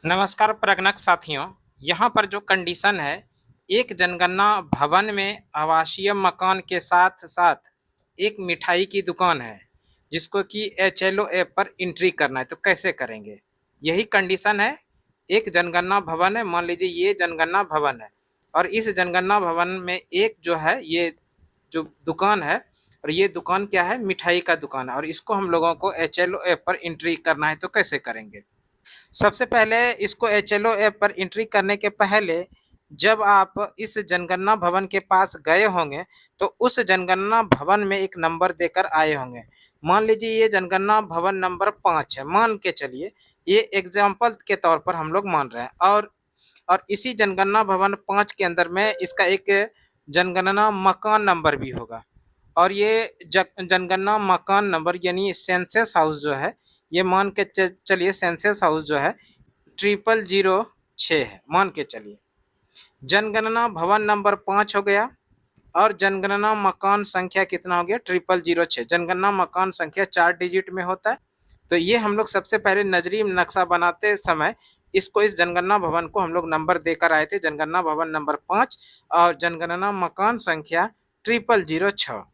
नमस्कार प्रगणक साथियों। यहाँ पर जो कंडीशन है, एक जनगणना भवन में आवासीय मकान के साथ साथ एक मिठाई की दुकान है जिसको कि एचएलओ ऐप पर एंट्री करना है। तो कैसे करेंगे? यही कंडीशन है। एक जनगणना भवन है, मान लीजिए ये जनगणना भवन है और इस जनगणना भवन में एक जो है ये जो दुकान है, और ये दुकान क्या है? मिठाई का दुकान है और इसको हम लोगों को एचएलओ ऐप पर एंट्री करना है। तो कैसे करेंगे? सबसे पहले इसको एचएलओ ऐप पर एंट्री करने के पहले जब आप इस जनगणना भवन के पास गए होंगे तो उस जनगणना भवन में एक नंबर देकर आए होंगे। मान लीजिए ये जनगणना भवन नंबर 5 है, मान के चलिए, ये एग्जाम्पल के तौर पर हम लोग मान रहे हैं। और इसी जनगणना भवन 5 के अंदर में इसका एक जनगणना मकान नंबर भी होगा। और ये जनगणना मकान नंबर यानी सेंसस हाउस जो है, ये मान के चलिए सेंसस हाउस जो है 0006 है, मान के चलिए। जनगणना भवन नंबर 5 हो गया और जनगणना मकान संख्या कितना हो गया? 0006। जनगणना मकान संख्या 4 डिजिट में होता है। तो ये हम लोग सबसे पहले नजरी नक्शा बनाते समय इसको, इस जनगणना भवन को हम लोग नंबर देकर आए थे, जनगणना भवन नंबर 5 और जनगणना मकान संख्या 0006।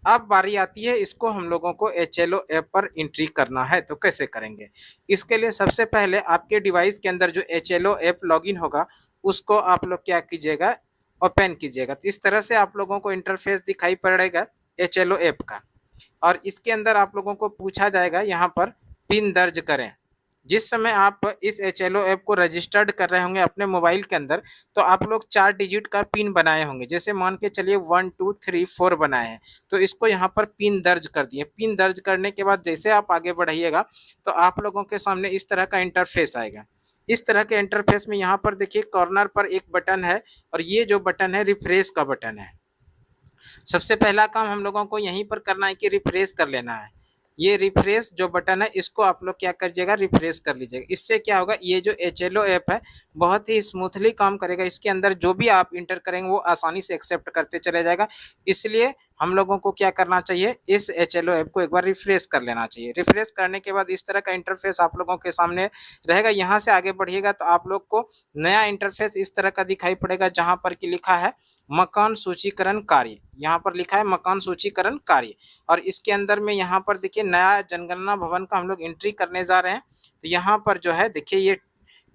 अब बारी आती है, इसको हम लोगों को एचएलओ ऐप पर एंट्री करना है। तो कैसे करेंगे? इसके लिए सबसे पहले आपके डिवाइस के अंदर जो एचएलओ ऐप लॉगिन होगा उसको आप लोग क्या कीजिएगा? ओपन कीजिएगा। तो इस तरह से आप लोगों को इंटरफेस दिखाई पड़ेगा एचएलओ ऐप का। और इसके अंदर आप लोगों को पूछा जाएगा यहाँ पर पिन दर्ज करें। जिस समय आप इस एचएलओ ऐप को रजिस्टर्ड कर रहे होंगे अपने मोबाइल के अंदर, तो आप लोग 4 डिजिट का पिन बनाए होंगे। जैसे मान के चलिए 1 2 3 4 बनाए हैं, तो इसको यहाँ पर पिन दर्ज कर दिए। पिन दर्ज करने के बाद जैसे आप आगे बढ़िएगा तो आप लोगों के सामने इस तरह का इंटरफेस आएगा। इस तरह के इंटरफेस में यहाँ पर देखिए कॉर्नर पर एक बटन है और ये जो बटन है रिफ्रेश का बटन है। सबसे पहला काम हम लोगों को यहीं पर करना है कि रिफ्रेश कर लेना है। ये रिफ्रेश जो बटन है इसको आप लोग क्या करिएगा? रिफ्रेश कर लीजिएगा। इससे क्या होगा? ये जो एचएलओ ऐप है बहुत ही स्मूथली काम करेगा। इसके अंदर जो भी आप इंटर करेंगे वो आसानी से एक्सेप्ट करते चले जाएगा। इसलिए हम लोगों को क्या करना चाहिए? इस एचएलओ ऐप को एक बार रिफ्रेश कर लेना चाहिए। रिफ्रेश करने के बाद इस तरह का इंटरफेस आप लोगों के सामने रहेगा। यहाँ से आगे बढ़िएगा तो आप लोग को नया इंटरफेस इस तरह का दिखाई पड़ेगा जहाँ पर कि लिखा है मकान सूचीकरण कार्य। यहाँ पर लिखा है मकान सूचीकरण कार्य और इसके अंदर में यहाँ पर देखिए नया जनगणना भवन का हम लोग एंट्री करने जा रहे हैं। तो यहाँ पर जो है देखिए ये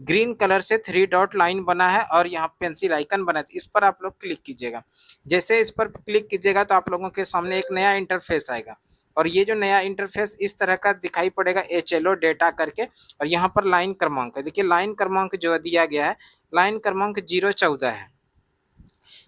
ग्रीन कलर से 3 डॉट लाइन बना है और यहाँ पेंसिल आइकन बना है। इस पर आप लोग क्लिक कीजिएगा। जैसे इस पर क्लिक कीजिएगा तो आप लोगों के सामने एक नया इंटरफेस आएगा और ये जो नया इंटरफेस इस तरह का दिखाई पड़ेगा एचएलओ डेटा करके। और यहाँ पर लाइन क्रमांक है, देखिए लाइन क्रमांक जो दिया गया है, लाइन क्रमांक 014 है।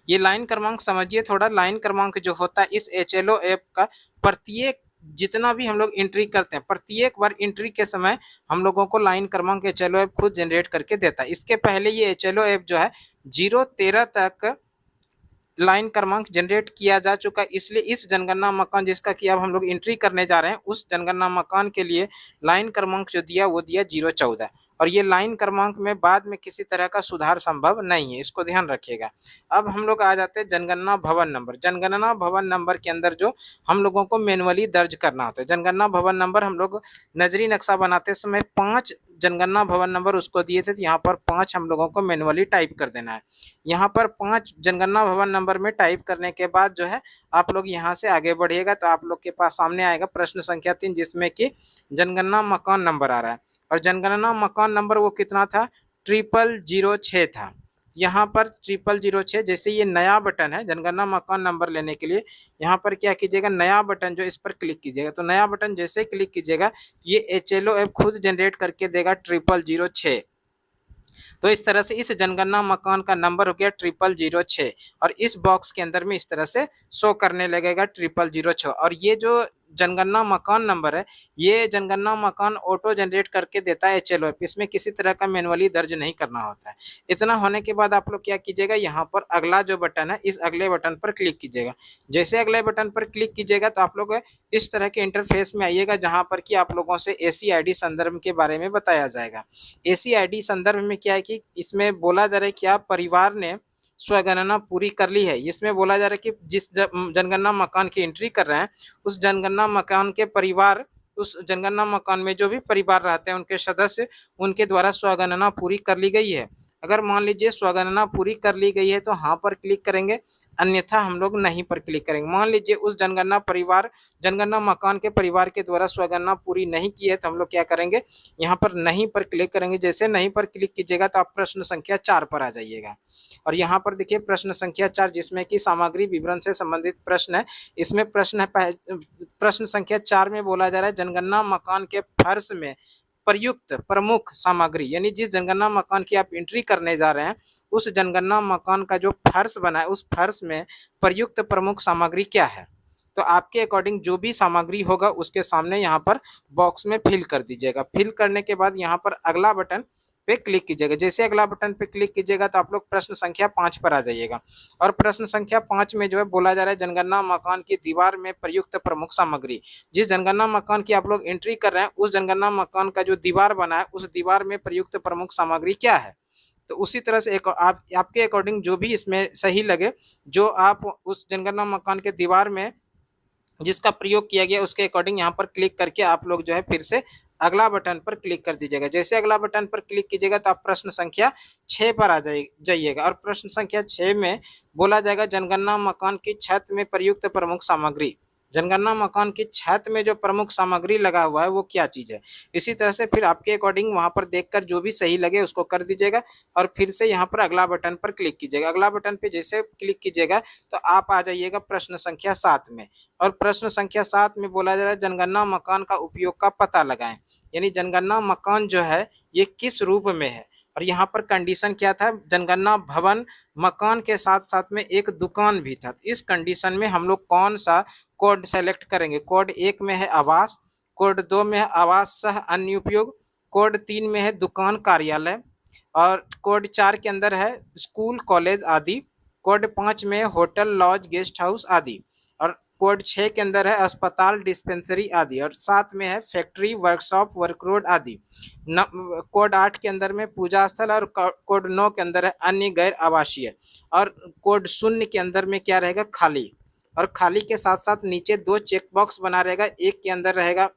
ये लाइन क्रमांक समझिए थोड़ा। लाइन क्रमांक जो होता है इस एचएलओ ऐप का, प्रत्येक जितना भी हम लोग एंट्री करते हैं, प्रत्येक बार एंट्री के समय हम लोगों को लाइन क्रमांक एचएलओ ऐप खुद जनरेट करके देता है। इसके पहले ये एचएलओ ऐप जो है 013 तक लाइन क्रमांक जनरेट किया जा चुका है। इसलिए इस जनगणना मकान जिसका कि अब हम लोग एंट्री करने जा रहे हैं उस जनगणना मकान के लिए लाइन क्रमांक जो दिया वो दिया 014। और ये लाइन क्रमांक में बाद में किसी तरह का सुधार संभव नहीं है, इसको ध्यान रखिएगा। अब हम लोग आ जाते हैं जनगणना भवन नंबर। जनगणना भवन नंबर के अंदर जो हम लोगों को मैनुअली दर्ज करना होता है, जनगणना भवन नंबर हम लोग नजरी नक्शा बनाते समय 5 जनगणना भवन नंबर उसको दिए थे, तो यहाँ पर 5 हम लोगों को मैनुअली टाइप कर देना है। यहाँ पर 5 जनगणना भवन नंबर में टाइप करने के बाद जो है आप लोग यहाँ से आगे बढ़िएगा तो आप लोग के पास सामने आएगा प्रश्न संख्या 3 जिसमें कि जनगणना मकान नंबर आ रहा है। और जनगणना मकान नंबर वो कितना था? 0006 था। यहाँ पर 0006, जैसे ये नया बटन है जनगणना मकान नंबर लेने के लिए, यहाँ पर क्या कीजिएगा? नया बटन जो इस पर क्लिक कीजिएगा। तो नया बटन जैसे क्लिक कीजिएगा ये एचएलओ ऐप खुद जनरेट करके देगा 0006। तो इस तरह से इस जनगणना मकान का नंबर हो गया 0006 और इस बॉक्स के अंदर में इस तरह से शो करने लगेगा 0006। और ये जो जनगणना मकान नंबर है ये जनगणना मकान ऑटो जनरेट करके देता है एचएलओ ऐप। इसमें किसी तरह का मैनुअली दर्ज नहीं करना होता है। इतना होने के बाद आप लोग क्या कीजिएगा? यहाँ पर अगला जो बटन है इस अगले बटन पर क्लिक कीजिएगा। जैसे अगले बटन पर क्लिक कीजिएगा तो आप लोग इस तरह के इंटरफेस में आइएगा जहाँ पर कि आप लोगों से एसीआईडी संदर्भ के बारे में बताया जाएगा। एसीआईडी संदर्भ में क्या है कि इसमें बोला जा रहा है कि आप परिवार ने स्वगणना पूरी कर ली है। इसमें बोला जा रहा है कि जिस जनगणना मकान की एंट्री कर रहे हैं उस जनगणना मकान के परिवार उस जनगणना मकान में जो भी परिवार रहते हैं उनके सदस्य, उनके द्वारा स्वगणना पूरी कर ली गई है। अगर मान लीजिए स्वगणना पूरी कर ली गई है तो हाँ पर क्लिक करेंगे, अन्यथा हम लोग नहीं पर क्लिक करेंगे। मान लीजिए उस जनगणना मकान के परिवार के द्वारा स्वगणना पूरी नहीं की है तो हम लोग क्या करेंगे, यहाँ पर नहीं पर क्लिक करेंगे। जैसे नहीं पर क्लिक कीजिएगा तो आप प्रश्न संख्या 4 पर आ जाइएगा। और यहाँ पर देखिए प्रश्न संख्या 4 जिसमें कि सामग्री विवरण से संबंधित प्रश्न है। इसमें प्रश्न संख्या 4 में बोला जा रहा है जनगणना मकान के फर्श में प्रयुक्त प्रमुख सामग्री, यानी जिस जनगणना मकान की आप एंट्री करने जा रहे हैं उस जनगणना मकान का जो फर्श बना है उस फर्श में प्रयुक्त प्रमुख सामग्री क्या है। तो आपके अकॉर्डिंग जो भी सामग्री होगा उसके सामने यहाँ पर बॉक्स में फिल कर दीजिएगा। फिल करने के बाद यहाँ पर अगला बटन पे क्लिक कीजिएगा। जैसे अगला बटन पे क्लिक कीजिएगा तो आप लोग प्रश्न संख्या 5 पर आ जाइएगा। और प्रश्न संख्या 5 में जो है बोला जा रहा है जनगणना मकान की दीवार में प्रयुक्त प्रमुख सामग्री। जिस जनगणना मकान की आप लोग एंट्री कर रहे हैं उस जनगणना मकान का जो दीवार बना है उस दीवार में प्रयुक्त प्रमुख सामग्री क्या है। तो उसी तरह से एक आपके अकॉर्डिंग जो भी इसमें सही लगे, जो आप उस जनगणना मकान के दीवार में जिसका प्रयोग किया गया उसके अकॉर्डिंग यहाँ पर क्लिक करके आप लोग जो है फिर से अगला बटन पर क्लिक कर दीजिएगा। जैसे अगला बटन पर क्लिक कीजिएगा तो आप प्रश्न संख्या 6 पर आ जाइएगा। और प्रश्न संख्या 6 में बोला जाएगा जनगणना मकान की छत में प्रयुक्त प्रमुख सामग्री। जनगणना मकान की छत में जो प्रमुख सामग्री लगा हुआ है वो क्या चीज़ है। इसी तरह से फिर आपके अकॉर्डिंग वहाँ पर देखकर जो भी सही लगे उसको कर दीजिएगा और फिर से यहाँ पर अगला बटन पर क्लिक कीजिएगा। अगला बटन पे जैसे क्लिक कीजिएगा तो आप आ जाइएगा प्रश्न संख्या 7 में। और प्रश्न संख्या 7 में बोला जा रहा है जनगणना मकान का उपयोग का पता लगाएं, यानी जनगणना मकान जो है ये किस रूप में है। और यहाँ पर कंडीशन क्या था, जनगणना भवन मकान के साथ साथ में एक दुकान भी था। इस कंडीशन में हम लोग कौन सा कोड सेलेक्ट करेंगे। कोड 1 में है आवास, कोड 2 में है आवास सह अन्य उपयोग, कोड 3 में है दुकान कार्यालय, और कोड 4 के अंदर है स्कूल कॉलेज आदि, कोड 5 में होटल लॉज गेस्ट हाउस आदि, और कोड 6 के अंदर है अस्पताल डिस्पेंसरी आदि, और 7 में है फैक्ट्री वर्कशॉप वर्क रोड आदि। कोड 8 के अंदर में पूजा स्थल, और कोड 9 के अंदर है अन्य गैर आवासीय, और कोड 0 के अंदर में क्या रहेगा, खाली। और खाली के साथ साथ नीचे 2 चेक बॉक्स बना रहेगा, एक के अंदर रहेगा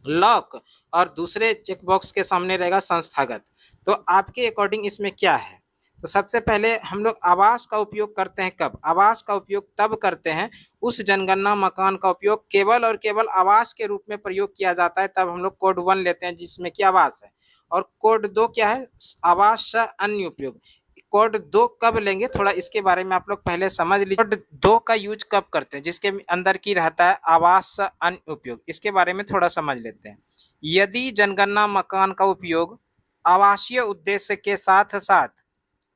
लॉक और दूसरे चेक बॉक्स के सामने रहेगा संस्थागत। तो आपके अकॉर्डिंग इसमें क्या है। तो सबसे पहले हम लोग आवास का उपयोग करते हैं कब, आवास का उपयोग तब करते हैं उस जनगणना मकान का उपयोग केवल और केवल आवास के रूप में प्रयोग किया जाता है, तब हम लोग कोड 1 लेते हैं जिसमें कि आवास है। और कोड 2 क्या है, आवास सह अन्य उपयोग। कोड 2 कब लेंगे थोड़ा इसके बारे में आप लोग पहले समझ लीजिए। कोड 2 का यूज कब करते हैं, जिसके अंदर की रहता है आवास सह अन्य उपयोग। इसके बारे में थोड़ा समझ लेते हैं। यदि जनगणना मकान का उपयोग आवासीय उद्देश्य के साथ साथ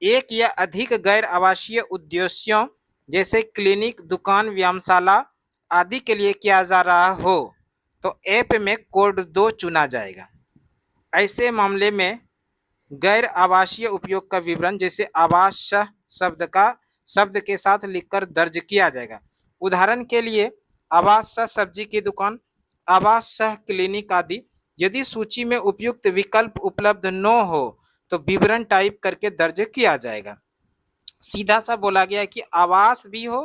एक या अधिक गैर आवासीय उद्देश्यों जैसे क्लिनिक, दुकान, व्यायामशाला आदि के लिए किया जा रहा हो तो ऐप में कोड 2 चुना जाएगा। ऐसे मामले में गैर आवासीय उपयोग का विवरण जैसे आवास सह शब्द के साथ लिखकर दर्ज किया जाएगा। उदाहरण के लिए आवास सह सब्जी की दुकान, आवास सह क्लिनिक आदि। यदि सूची में उपयुक्त विकल्प उपलब्ध न हो तो विवरण टाइप करके दर्ज किया जाएगा। सीधा सा बोला गया है कि आवास भी हो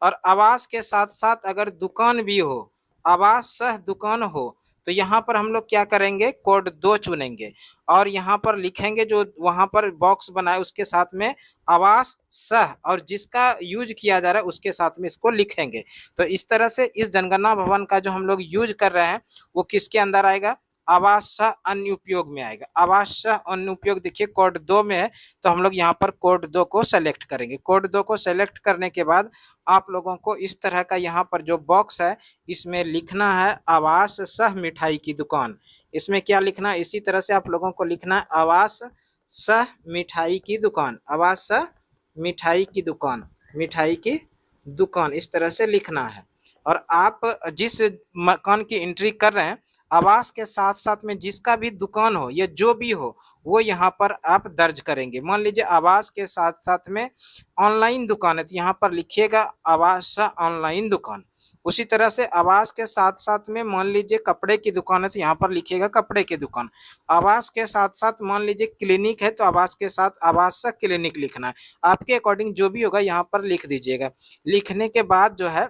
और आवास के साथ साथ अगर दुकान भी हो, आवास सह दुकान हो, तो यहाँ पर हम लोग क्या करेंगे, कोड 2 चुनेंगे और यहाँ पर लिखेंगे जो वहाँ पर बॉक्स बना है उसके साथ में आवास सह और जिसका यूज किया जा रहा है उसके साथ में इसको लिखेंगे। तो इस तरह से इस जनगणना भवन का जो हम लोग यूज कर रहे हैं वो किसके अंदर आएगा, आवास सह अन्य उपयोग में आएगा। आवास सह अन्य उपयोग देखिए कोड 2 में है, तो हम लोग यहाँ पर कोड 2 को सेलेक्ट करेंगे। कोड 2 को सेलेक्ट करने के बाद आप लोगों को इस तरह का यहाँ पर जो बॉक्स है इसमें लिखना है आवास सह मिठाई की दुकान। इसमें क्या लिखना है, इसी तरह से आप लोगों को लिखना है आवास सह मिठाई की दुकान, आवास सह मिठाई की दुकान, मिठाई की दुकान, इस तरह से लिखना है। और आप जिस मकान की एंट्री कर रहे हैं आवास के साथ साथ में जिसका भी दुकान हो या जो भी हो वो यहाँ पर आप दर्ज करेंगे। मान लीजिए आवास के साथ साथ में ऑनलाइन दुकान है तो यहाँ पर लिखिएगा आवास ऑनलाइन दुकान। उसी तरह से आवास के साथ साथ में मान लीजिए कपड़े की दुकान है तो यहाँ पर लिखिएगा कपड़े की दुकान। आवास के साथ साथ मान लीजिए क्लिनिक है तो आवास के साथ आवास क्लिनिक लिखना है। आपके अकॉर्डिंग जो भी होगा यहाँ पर लिख दीजिएगा। लिखने के बाद जो है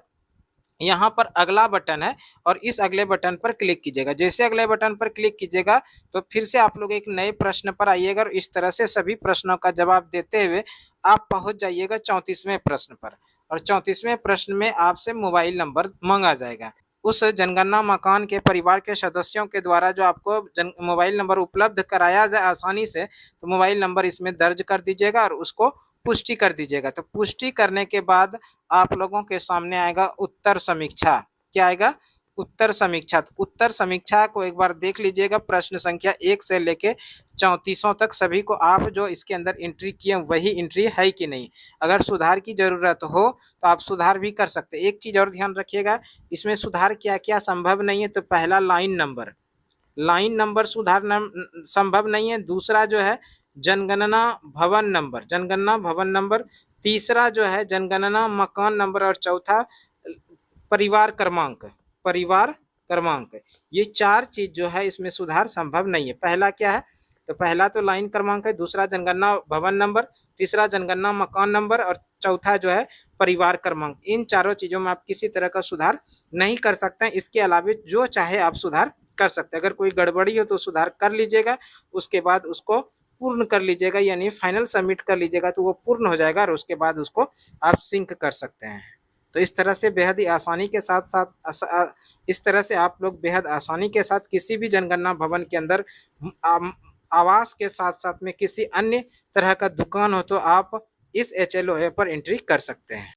यहाँ पर अगला बटन है और इस अगले बटन पर क्लिक कीजिएगा। जैसे अगले बटन पर क्लिक कीजिएगा तो फिर से आप लोग एक नए प्रश्न पर आइएगा और इस तरह से सभी प्रश्नों का जवाब देते हुए आप पहुंच जाइएगा 34वें प्रश्न पर। और 34वें प्रश्न में आपसे मोबाइल नंबर मांगा जाएगा। उस जनगणना मकान के परिवार के सदस्यों के द्वारा जो आपको मोबाइल नंबर उपलब्ध कराया जाए आसानी से, तो मोबाइल नंबर इसमें दर्ज कर दीजिएगा और उसको पुष्टि कर दीजिएगा। तो पुष्टि करने के बाद आप लोगों के सामने आएगा उत्तर समीक्षा। क्या आएगा? उत्तर समीक्षा। तो उत्तर समीक्षा को एक बार देख लीजिएगा, प्रश्न संख्या 1 से लेके 34 तक सभी को आप जो इसके अंदर एंट्री किए वही एंट्री है कि नहीं। अगर सुधार की जरूरत हो तो आप सुधार भी कर सकते हैं। एक चीज और ध्यान रखिएगा, इसमें सुधार क्या क्या संभव नहीं है। तो पहला लाइन नंबर सुधार संभव नहीं है। दूसरा जो है जनगणना भवन नंबर। तीसरा जो है जनगणना मकान नंबर और चौथा परिवार क्रमांक। ये 4 चीज जो है इसमें सुधार संभव नहीं है। पहला क्या है? तो पहला तो लाइन क्रमांक है, दूसरा जनगणना भवन नंबर, तीसरा जनगणना मकान नंबर और चौथा जो है परिवार क्रमांक। इन चारों चीजों में आप किसी तरह का सुधार नहीं कर सकते हैं। इसके अलावा जो चाहे आप सुधार कर सकते हैं। अगर कोई गड़बड़ी हो तो सुधार कर लीजिएगा, उसके बाद उसको पूर्ण कर लीजिएगा, यानी फाइनल सबमिट कर लीजिएगा तो वो पूर्ण हो जाएगा और उसके बाद उसको आप सिंक कर सकते हैं। तो इस तरह से बेहद ही आसानी के साथ साथ इस तरह से आप लोग बेहद आसानी के साथ किसी भी जनगणना भवन के अंदर आवास के साथ साथ में किसी अन्य तरह का दुकान हो तो आप इस HLOA पर एंट्री कर सकते हैं।